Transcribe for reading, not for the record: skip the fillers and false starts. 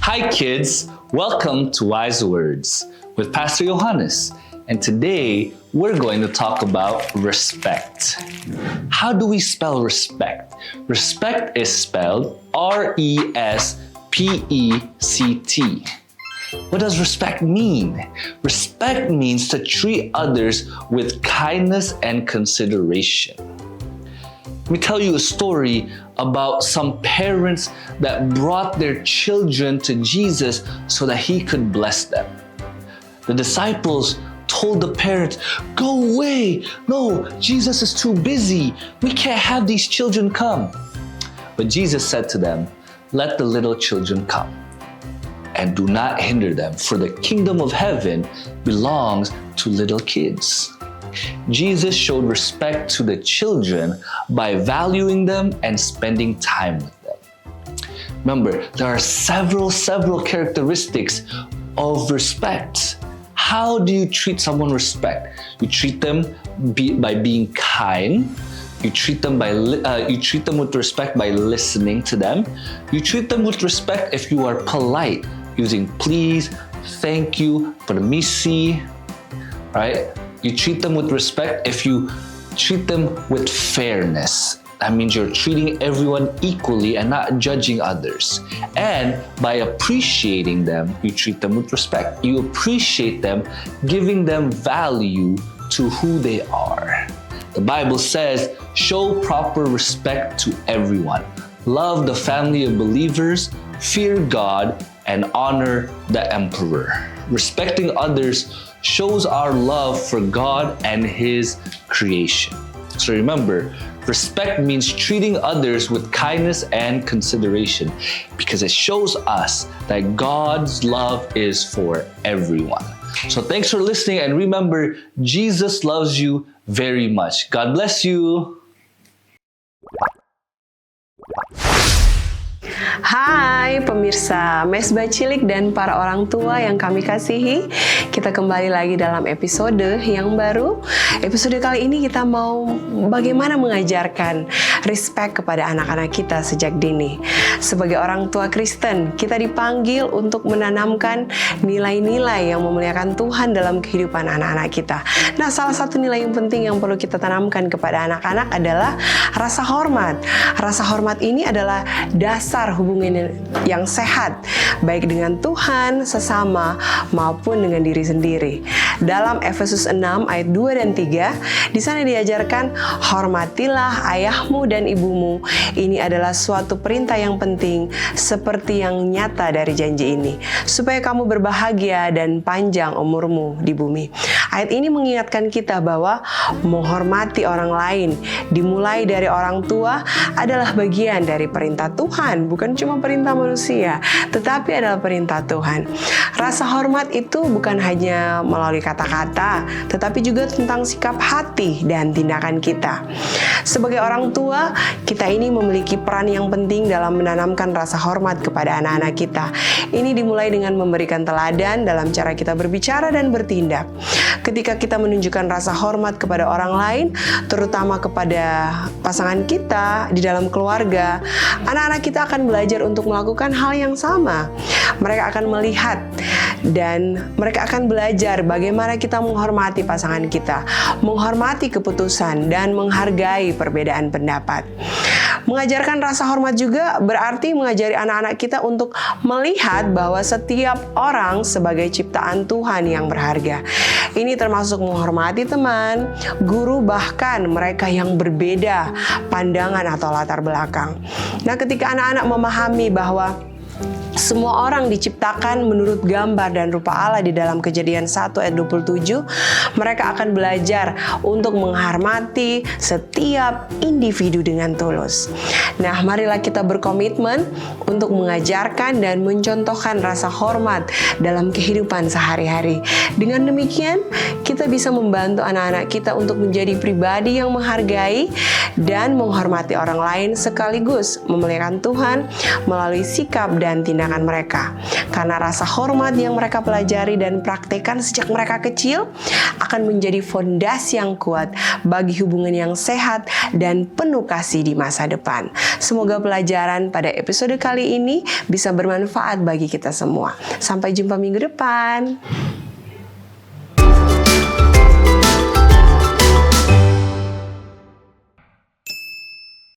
Hi kids, welcome to Wise Words with Pastor Johannes. And today we're going to talk about respect. How do we spell respect? Respect is spelled R-E-S-P-E-C-T. What does respect mean? Respect means to treat others with kindness and consideration. Let me tell you a story about some parents that brought their children to Jesus so that he could bless them. The disciples told the parents, "Go away! No, Jesus is too busy. We can't have these children come." But Jesus said to them, "Let the little children come, and do not hinder them, for the kingdom of heaven belongs to little kids." Jesus showed respect to the children by valuing them and spending time with them. Remember, there are several characteristics of respect. How do you treat someone with respect? You treat them by being kind. You treat them with respect by listening to them. You treat them with respect if you are polite, using please, thank you, permisi, right? You treat them with respect if you treat them with fairness. That means you're treating everyone equally and not judging others. And by appreciating them, you treat them with respect. You appreciate them, giving them value to who they are. The Bible says, show proper respect to everyone. Love the family of believers, fear God, and honor the emperor. Respecting others shows our love for God and His creation. So remember, respect means treating others with kindness and consideration because it shows us that God's love is for everyone. So thanks for listening, and remember, Jesus loves you very much. God bless you. Hai pemirsa Mesbah Cilik dan para orang tua yang kami kasihi. Kita kembali lagi dalam episode yang baru. Episode kali ini kita mau bagaimana mengajarkan respect kepada anak-anak kita sejak dini. Sebagai orang tua Kristen, kita dipanggil untuk menanamkan nilai-nilai yang memuliakan Tuhan dalam kehidupan anak-anak kita. Nah, salah satu nilai yang penting yang perlu kita tanamkan kepada anak-anak adalah rasa hormat. Rasa hormat ini adalah dasar hubungan yang sehat, baik dengan Tuhan, sesama, maupun dengan diri sendiri. Dalam Efesus 6 ayat 2 dan 3, di sana diajarkan, hormatilah ayahmu dan ibumu. Ini adalah suatu perintah yang penting, seperti yang nyata dari janji ini, supaya kamu berbahagia dan panjang umurmu di bumi. Ayat ini mengingatkan kita bahwa menghormati orang lain, dimulai dari orang tua, adalah bagian dari perintah Tuhan, bukan cuma perintah manusia, tetapi adalah perintah Tuhan. Rasa hormat itu bukan hanya melalui kata-kata, tetapi juga tentang sikap hati dan tindakan kita. Sebagai orang tua, kita ini memiliki peran yang penting dalam menanamkan rasa hormat kepada anak-anak kita. Ini dimulai dengan memberikan teladan dalam cara kita berbicara dan bertindak. Ketika kita menunjukkan rasa hormat kepada orang lain, terutama kepada pasangan kita di dalam keluarga, anak-anak kita akan belajar untuk melakukan hal yang sama. Mereka akan melihat dan mereka akan belajar bagaimana kita menghormati pasangan kita, menghormati keputusan, dan menghargai perbedaan pendapat. Mengajarkan rasa hormat juga berarti mengajari anak-anak kita untuk melihat bahwa setiap orang sebagai ciptaan Tuhan yang berharga. Ini termasuk menghormati teman, guru, bahkan mereka yang berbeda pandangan atau latar belakang. Nah, ketika anak-anak memahami bahwa semua orang diciptakan menurut gambar dan rupa Allah di dalam Kejadian 1 ayat 27, mereka akan belajar untuk menghormati setiap individu dengan tulus. Nah, marilah kita berkomitmen untuk mengajarkan dan mencontohkan rasa hormat dalam kehidupan sehari-hari. Dengan demikian, kita bisa membantu anak-anak kita untuk menjadi pribadi yang menghargai dan menghormati orang lain sekaligus memuliakan Tuhan melalui sikap dan tindakan memuliakan mereka. Karena rasa hormat yang mereka pelajari dan praktekkan sejak mereka kecil akan menjadi fondasi yang kuat bagi hubungan yang sehat dan penuh kasih di masa depan. Semoga pelajaran pada episode kali ini bisa bermanfaat bagi kita semua. Sampai jumpa minggu depan.